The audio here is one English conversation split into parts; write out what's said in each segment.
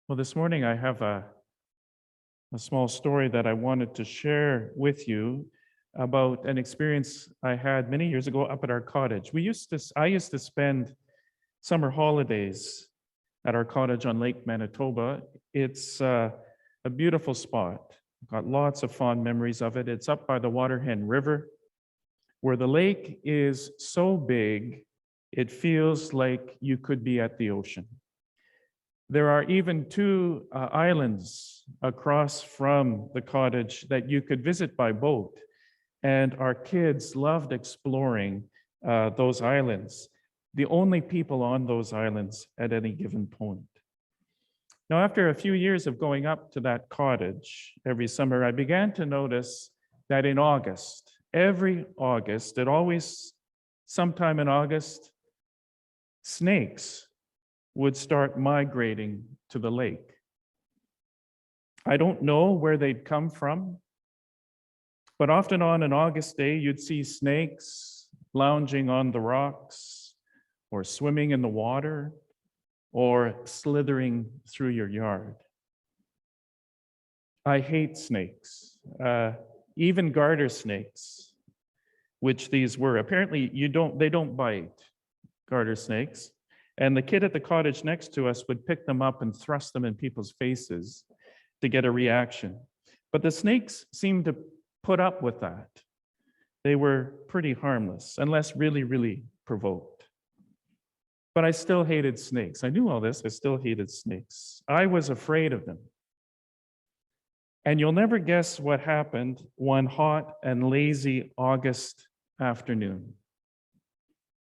Well, this morning I have a small story that I wanted to share with you about an experience I had many years ago up at our cottage. I used to spend summer holidays at our cottage on Lake Manitoba. It's a beautiful spot. I've got lots of fond memories of it. It's up by the Waterhen River, where the lake is so big, it feels like you could be at the ocean. There are even two islands across from the cottage that you could visit by boat. And our kids loved exploring those islands, the only people on those islands at any given point. Now, after a few years of going up to that cottage every summer, I began to notice that in August, every August, sometime in August, snakes would start migrating to the lake. I don't know where they'd come from, but often on an August day, you'd see snakes lounging on the rocks or swimming in the water or slithering through your yard. I hate snakes, even garter snakes, which these were. Apparently, they don't bite, garter snakes. And the kid at the cottage next to us would pick them up and thrust them in people's faces to get a reaction. But the snakes seemed to put up with that. They were pretty harmless, unless really, really provoked. But I still hated snakes. I knew all this. I still hated snakes. I was afraid of them. And you'll never guess what happened one hot and lazy August afternoon.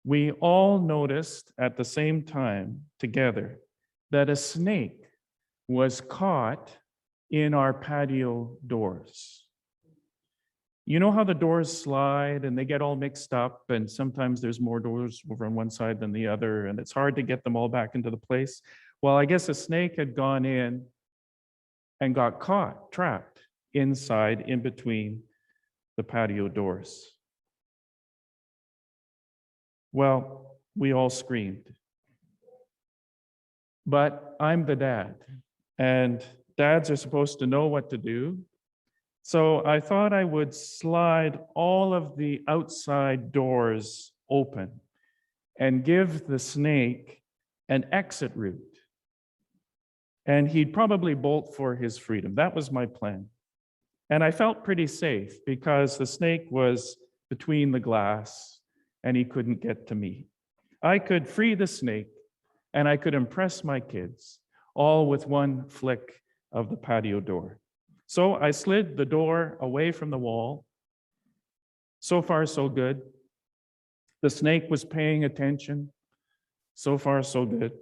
We all noticed at the same time together that a snake was caught in our patio doors. You know how the doors slide and they get all mixed up, and sometimes there's more doors over on one side than the other, and it's hard to get them all back into the place? Well, I guess a snake had gone in and got caught, trapped inside in between the patio doors. Well, we all screamed. But I'm the dad, and dads are supposed to know what to do. So I thought I would slide all of the outside doors open and give the snake an exit route. And he'd probably bolt for his freedom. That was my plan. And I felt pretty safe because the snake was between the glass and he couldn't get to me. I could free the snake and I could impress my kids, all with one flick of the patio door. So I slid the door away from the wall. So far, so good. The snake was paying attention. So far, so good.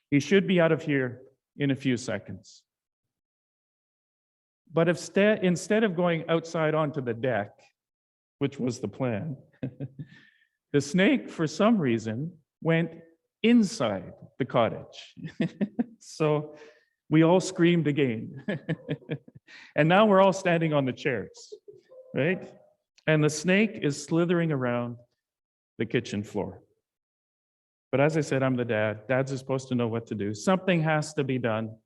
He should be out of here in a few seconds. But instead of going outside onto the deck, which was the plan, the snake, for some reason, went inside the cottage. So we all screamed again. And now we're all standing on the chairs, right? And the snake is slithering around the kitchen floor. But as I said, I'm the dad. Dads are supposed to know what to do. Something has to be done.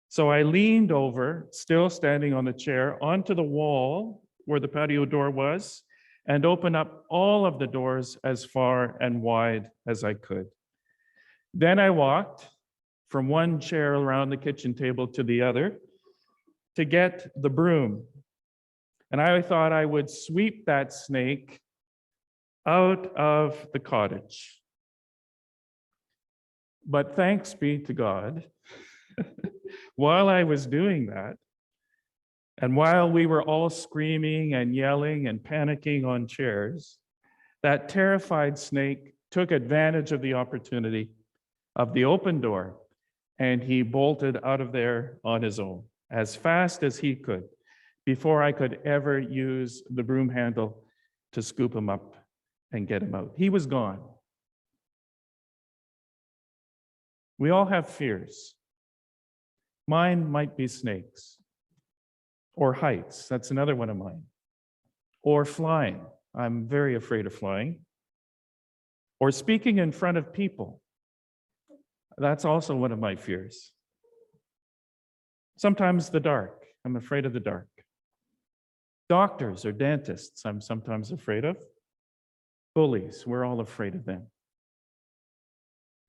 So I leaned over, still standing on the chair, onto the wall where the patio door was, and opened up all of the doors as far and wide as I could. Then I walked from one chair around the kitchen table to the other to get the broom. And I thought I would sweep that snake out of the cottage. But thanks be to God, while I was doing that, and while we were all screaming and yelling and panicking on chairs, that terrified snake took advantage of the opportunity of the open door, and he bolted out of there on his own as fast as he could before I could ever use the broom handle to scoop him up and get him out. He was gone. We all have fears. Mine might be snakes. Or heights, that's another one of mine. Or flying, I'm very afraid of flying. Or speaking in front of people, that's also one of my fears. Sometimes the dark. I'm afraid of the dark. Doctors or dentists, I'm sometimes afraid of. Bullies, we're all afraid of them.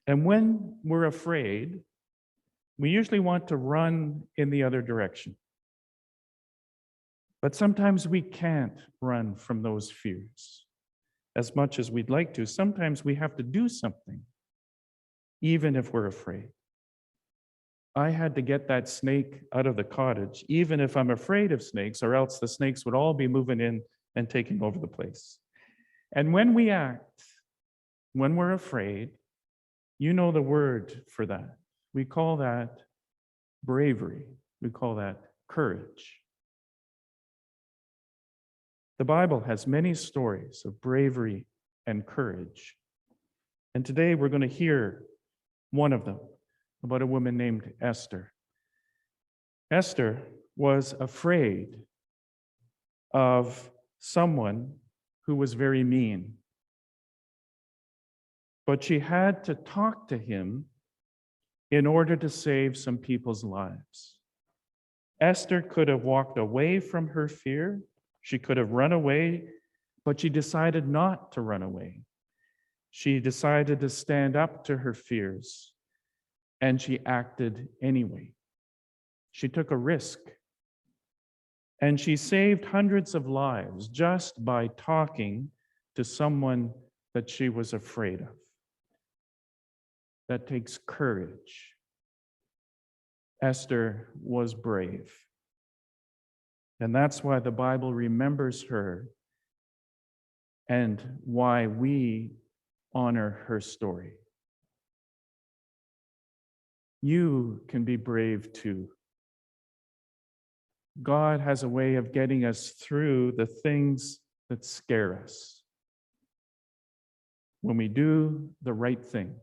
And when we're afraid, we usually want to run in the other direction. But sometimes we can't run from those fears as much as we'd like to. Sometimes we have to do something, even if we're afraid. I had to get that snake out of the cottage, even if I'm afraid of snakes, or else the snakes would all be moving in and taking over the place. And when we act, when we're afraid, you know the word for that. We call that bravery. We call that courage. The Bible has many stories of bravery and courage. And today we're going to hear one of them about a woman named Esther. Esther was afraid of someone who was very mean. But she had to talk to him in order to save some people's lives. Esther could have walked away from her fear. She could have run away, but she decided not to run away. She decided to stand up to her fears, and she acted anyway. She took a risk, and she saved hundreds of lives just by talking to someone that she was afraid of. That takes courage. Esther was brave. And that's why the Bible remembers her and why we honor her story. You can be brave too. God has a way of getting us through the things that scare us. When we do the right thing,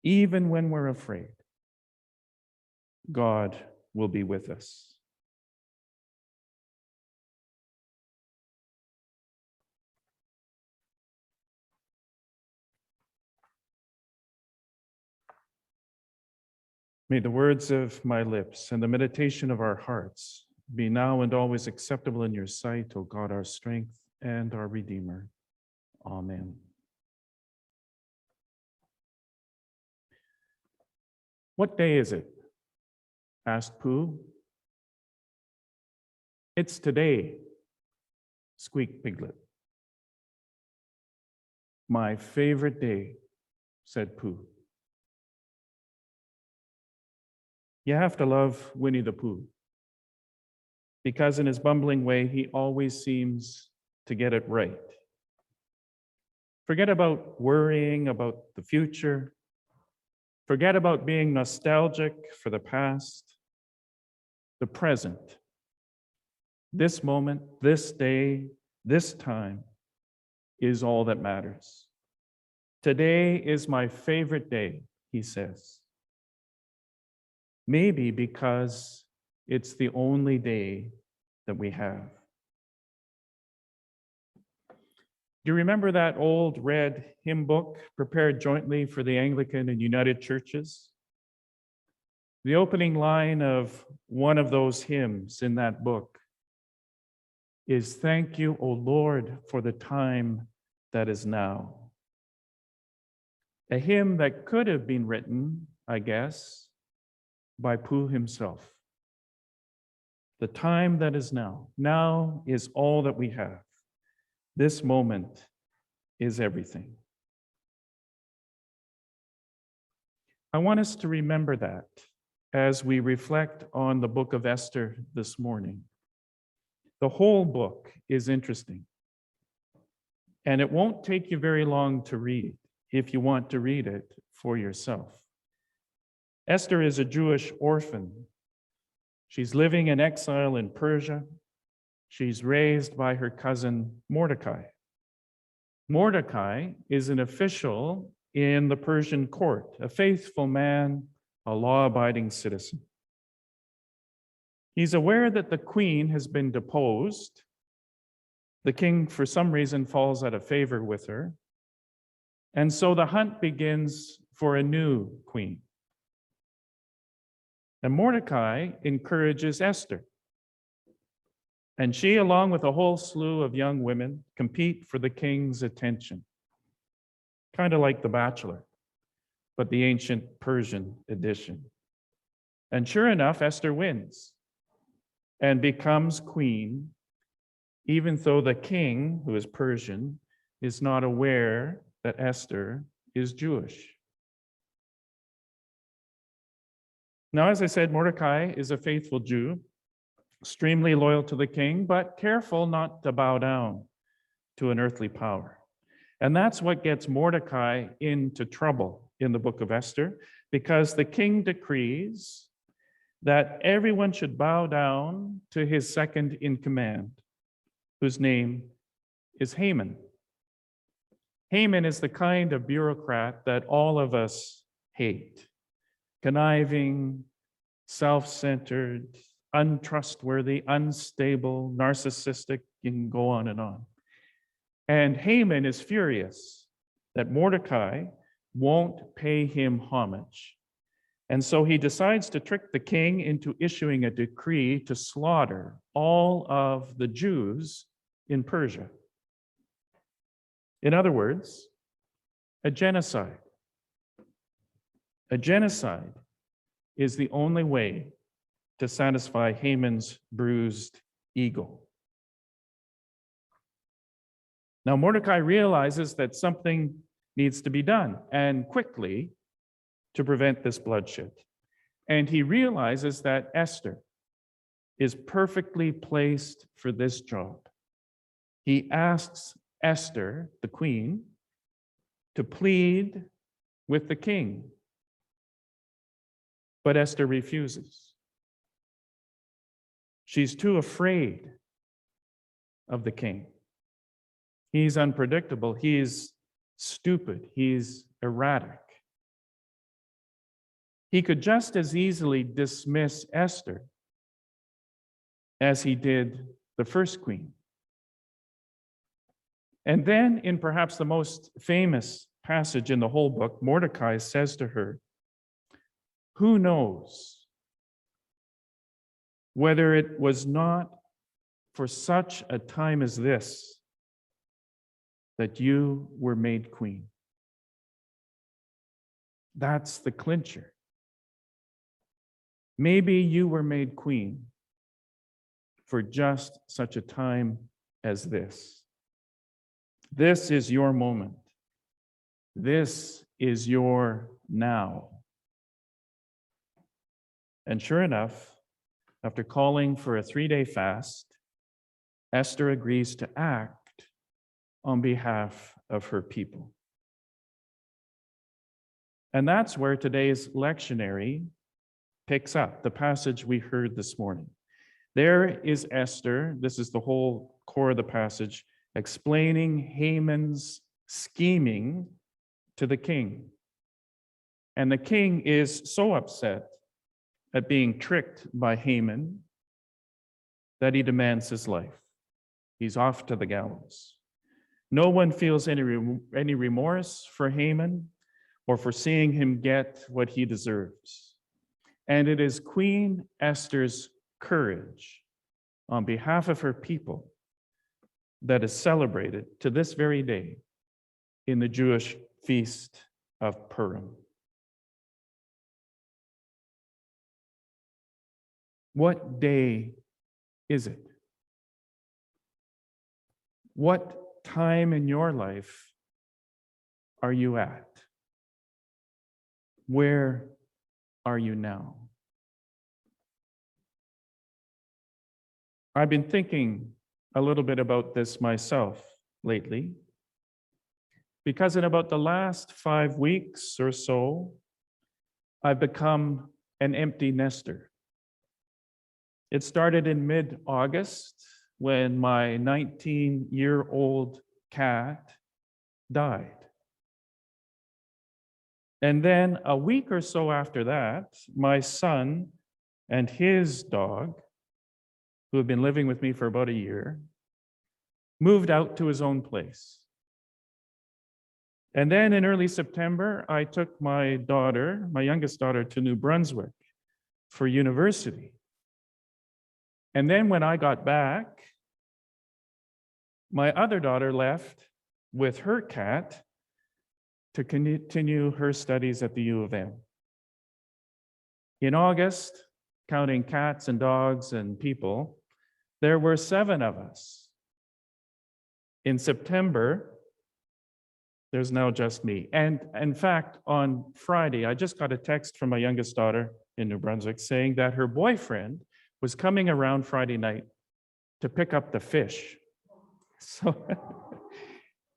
even when we're afraid, God will be with us. May the words of my lips and the meditation of our hearts be now and always acceptable in your sight, O God, our strength and our Redeemer. Amen. What day is it? Asked Pooh. It's today, squeaked Piglet. My favorite day, said Pooh. You have to love Winnie the Pooh, because in his bumbling way, he always seems to get it right. Forget about worrying about the future. Forget about being nostalgic for the past. The present, this moment, this day, this time is all that matters. Today is my favorite day, he says. Maybe because it's the only day that we have. Do you remember that old red hymn book prepared jointly for the Anglican and United Churches? The opening line of one of those hymns in that book is, "Thank you, O Lord, for the time that is now." A hymn that could have been written, I guess, by Pooh himself. The time that is now. Now is all that we have. This moment is everything. I want us to remember that as we reflect on the book of Esther this morning. The whole book is interesting, and it won't take you very long to read if you want to read it for yourself. Esther is a Jewish orphan. She's living in exile in Persia. She's raised by her cousin Mordecai. Mordecai is an official in the Persian court, a faithful man, a law-abiding citizen. He's aware that the queen has been deposed. The king, for some reason, falls out of favor with her. And so the hunt begins for a new queen. And Mordecai encourages Esther. And she, along with a whole slew of young women, compete for the king's attention. Kind of like The Bachelor, but the ancient Persian edition. And sure enough, Esther wins and becomes queen, even though the king, who is Persian, is not aware that Esther is Jewish. Now, as I said, Mordecai is a faithful Jew, extremely loyal to the king, but careful not to bow down to an earthly power. And that's what gets Mordecai into trouble in the book of Esther, because the king decrees that everyone should bow down to his second in command, whose name is Haman. Haman is the kind of bureaucrat that all of us hate. Conniving, self-centered, untrustworthy, unstable, narcissistic, you can go on and on. And Haman is furious that Mordecai won't pay him homage. And so he decides to trick the king into issuing a decree to slaughter all of the Jews in Persia. In other words, a genocide. A genocide is the only way to satisfy Haman's bruised ego. Now, Mordecai realizes that something needs to be done, and quickly, to prevent this bloodshed. And he realizes that Esther is perfectly placed for this job. He asks Esther, the queen, to plead with the king. But Esther refuses. She's too afraid of the king. He's unpredictable. He's stupid. He's erratic. He could just as easily dismiss Esther as he did the first queen. And then, in perhaps the most famous passage in the whole book, Mordecai says to her, "Who knows whether it was not for such a time as this that you were made queen?" That's the clincher. Maybe you were made queen for just such a time as this. This is your moment. This is your now. And sure enough, after calling for a 3-day fast, Esther agrees to act on behalf of her people. And that's where today's lectionary picks up, the passage we heard this morning. There is Esther, this is the whole core of the passage, explaining Haman's scheming to the king. And the king is so upset at being tricked by Haman that he demands his life. He's off to the gallows. No one feels any remorse for Haman or for seeing him get what he deserves. And it is Queen Esther's courage on behalf of her people that is celebrated to this very day in the Jewish feast of Purim. What day is it? What time in your life are you at? Where are you now? I've been thinking a little bit about this myself lately, because in about the last 5 weeks or so, I've become an empty nester. It started in mid-August when my 19-year-old cat died. And then a week or so after that, my son and his dog, who had been living with me for about a year, moved out to his own place. And then in early September, I took my daughter, my youngest daughter, to New Brunswick for university. And then when I got back, my other daughter left with her cat to continue her studies at the U of M. In August, counting cats and dogs and people, there were 7 of us. In September, there's now just me. And in fact, on Friday, I just got a text from my youngest daughter in New Brunswick saying that her boyfriend was coming around Friday night to pick up the fish. So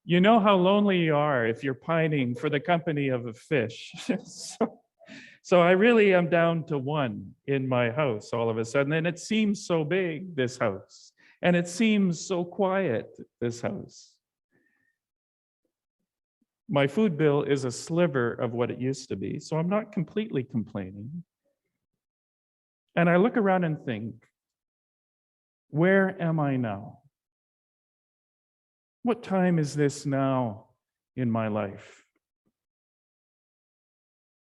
you know how lonely you are if you're pining for the company of a fish. So I really am down to 1 in my house all of a sudden. And it seems so big, this house. And it seems so quiet, this house. My food bill is a sliver of what it used to be, so I'm not completely complaining. And I look around and think, where am I now? What time is this now in my life?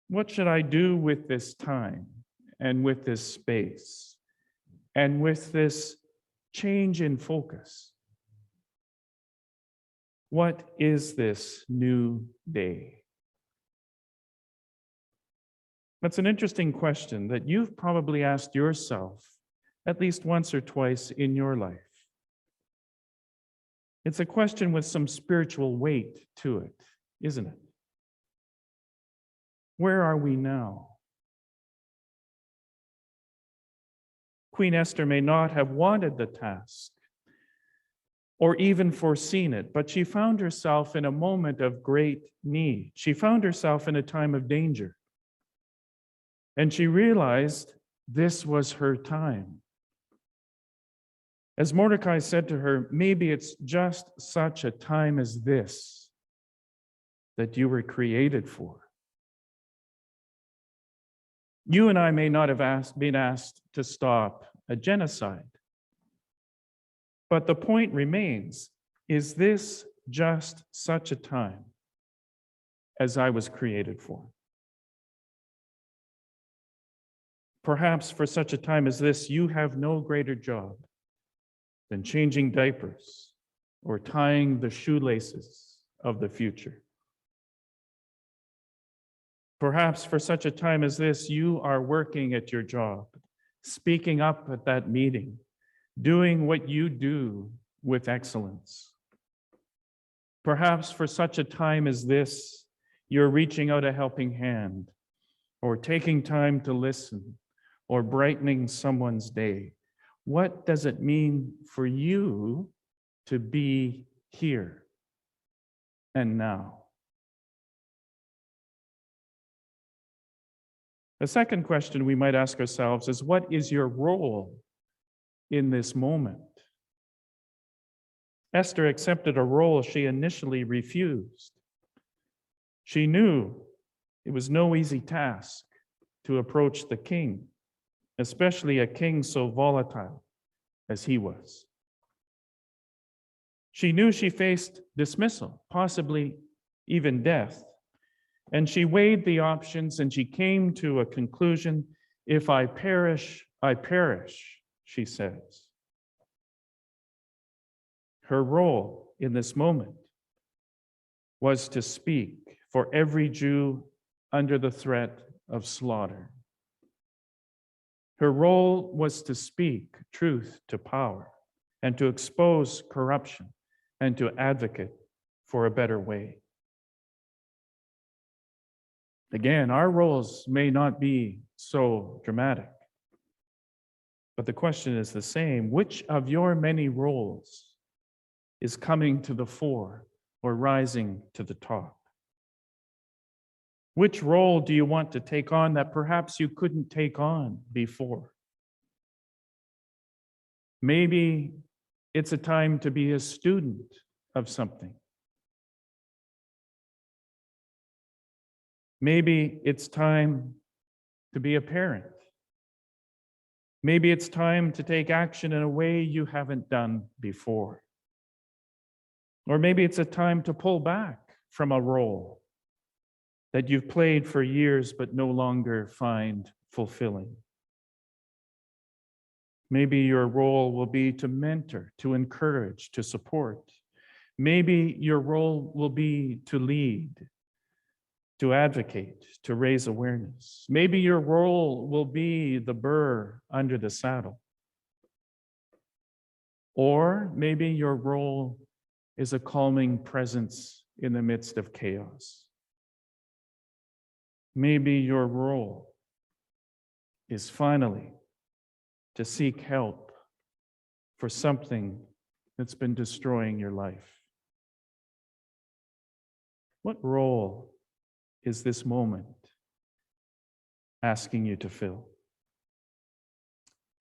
What should I do with this time and with this space and with this change in focus? What is this new day? That's an interesting question that you've probably asked yourself at least once or twice in your life. It's a question with some spiritual weight to it, isn't it? Where are we now? Queen Esther may not have wanted the task or even foreseen it, but she found herself in a moment of great need. She found herself in a time of danger. And she realized this was her time. As Mordecai said to her, maybe it's just such a time as this that you were created for. You and I may not have been asked to stop a genocide. But the point remains, is this just such a time as I was created for? Perhaps for such a time as this, you have no greater job than changing diapers or tying the shoelaces of the future. Perhaps for such a time as this, you are working at your job, speaking up at that meeting, doing what you do with excellence. Perhaps for such a time as this, you're reaching out a helping hand, or taking time to listen, or brightening someone's day. What does it mean for you to be here and now? The second question we might ask ourselves is, what is your role in this moment? Esther accepted a role she initially refused. She knew it was no easy task to approach the king, especially a king so volatile as he was. She knew she faced dismissal, possibly even death. And she weighed the options and she came to a conclusion. If I perish, I perish, she says. Her role in this moment was to speak for every Jew under the threat of slaughter. Her role was to speak truth to power and to expose corruption and to advocate for a better way. Again, our roles may not be so dramatic, but the question is the same. Which of your many roles is coming to the fore or rising to the top? Which role do you want to take on that perhaps you couldn't take on before? Maybe it's a time to be a student of something. Maybe it's time to be a parent. Maybe it's time to take action in a way you haven't done before. Or maybe it's a time to pull back from a role that you've played for years but no longer find fulfilling. Maybe your role will be to mentor, to encourage, to support. Maybe your role will be to lead, to advocate, to raise awareness. Maybe your role will be the burr under the saddle. Or maybe your role is a calming presence in the midst of chaos. Maybe your role is finally to seek help for something that's been destroying your life. What role is this moment asking you to fill?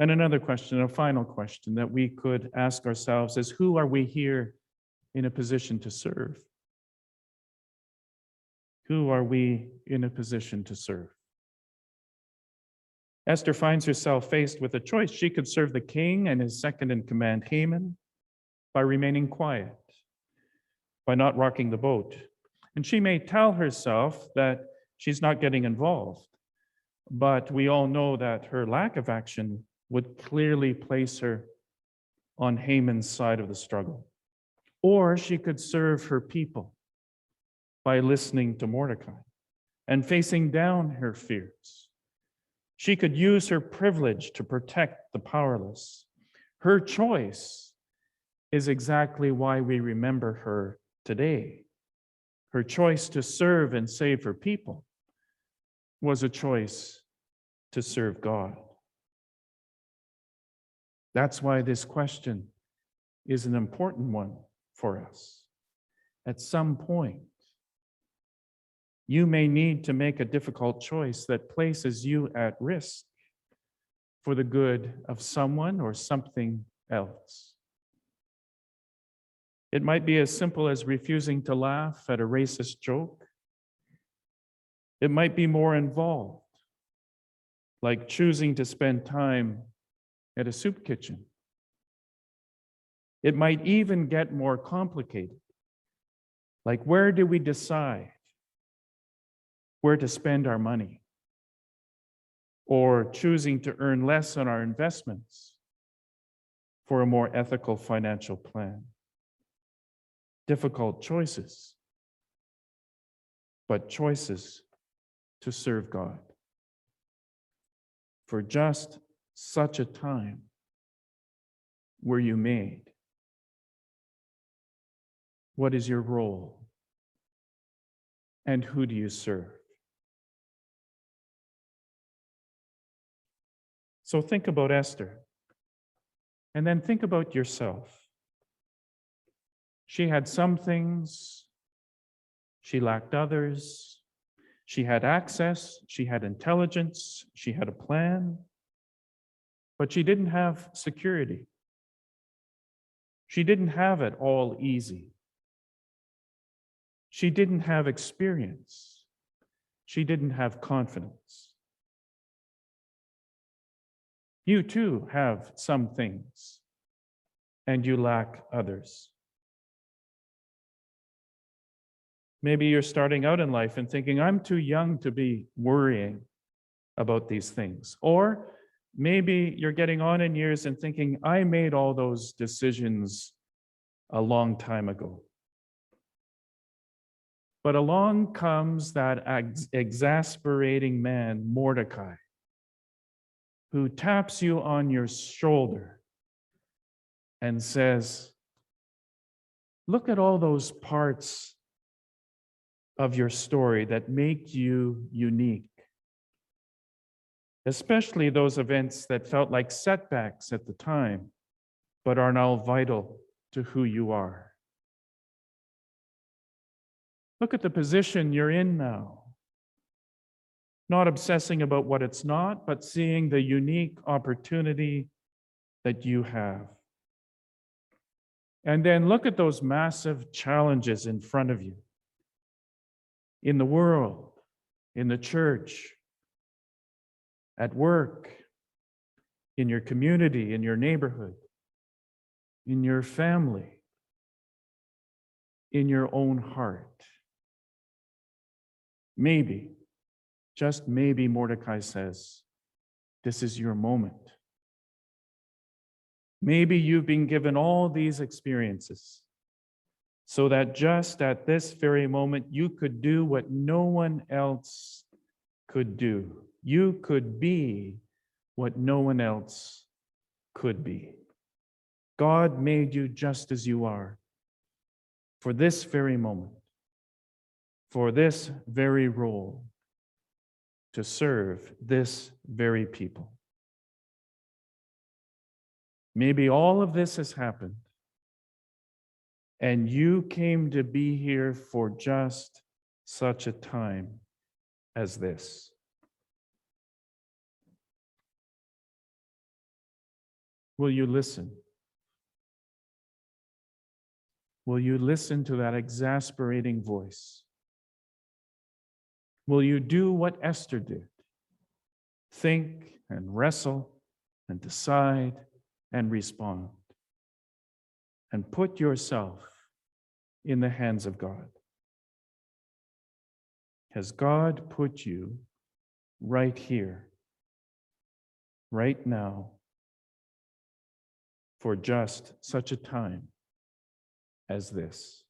And another question, a final question that we could ask ourselves is, who are we here in a position to serve? Who are we in a position to serve? Esther finds herself faced with a choice. She could serve the king and his second in command, Haman, by remaining quiet, by not rocking the boat. And she may tell herself that she's not getting involved, but we all know that her lack of action would clearly place her on Haman's side of the struggle. Or she could serve her people by listening to Mordecai and facing down her fears. She could use her privilege to protect the powerless. Her choice is exactly why we remember her today. Her choice to serve and save her people was a choice to serve God. That's why this question is an important one for us. At some point, you may need to make a difficult choice that places you at risk for the good of someone or something else. It might be as simple as refusing to laugh at a racist joke. It might be more involved, like choosing to spend time at a soup kitchen. It might even get more complicated, like where do we decide where to spend our money? Or choosing to earn less on our investments for a more ethical financial plan. Difficult choices, but choices to serve God. For just such a time were you made. What is your role? And who do you serve? So think about Esther, and then think about yourself. She had some things, she lacked others. She had access, she had intelligence, she had a plan, but she didn't have security. She didn't have it all easy. She didn't have experience. She didn't have confidence. You too have some things, and you lack others. Maybe you're starting out in life and thinking, I'm too young to be worrying about these things. Or maybe you're getting on in years and thinking, I made all those decisions a long time ago. But along comes that exasperating man, Mordecai, who taps you on your shoulder and says, look at all those parts of your story that make you unique, especially those events that felt like setbacks at the time, but are now vital to who you are. Look at the position you're in now. Not obsessing about what it's not, but seeing the unique opportunity that you have. And then look at those massive challenges in front of you. In the world, in the church, at work, in your community, in your neighborhood, in your family, in your own heart. Maybe, just maybe, Mordecai says, this is your moment. Maybe you've been given all these experiences so that just at this very moment, you could do what no one else could do. You could be what no one else could be. God made you just as you are for this very moment, for this very role, to serve this very people. Maybe all of this has happened, and you came to be here for just such a time as this. Will you listen? Will you listen to that exasperating voice? Will you do what Esther did? Think and wrestle and decide and respond. And put yourself in the hands of God. Has God put you right here, right now, for just such a time as this?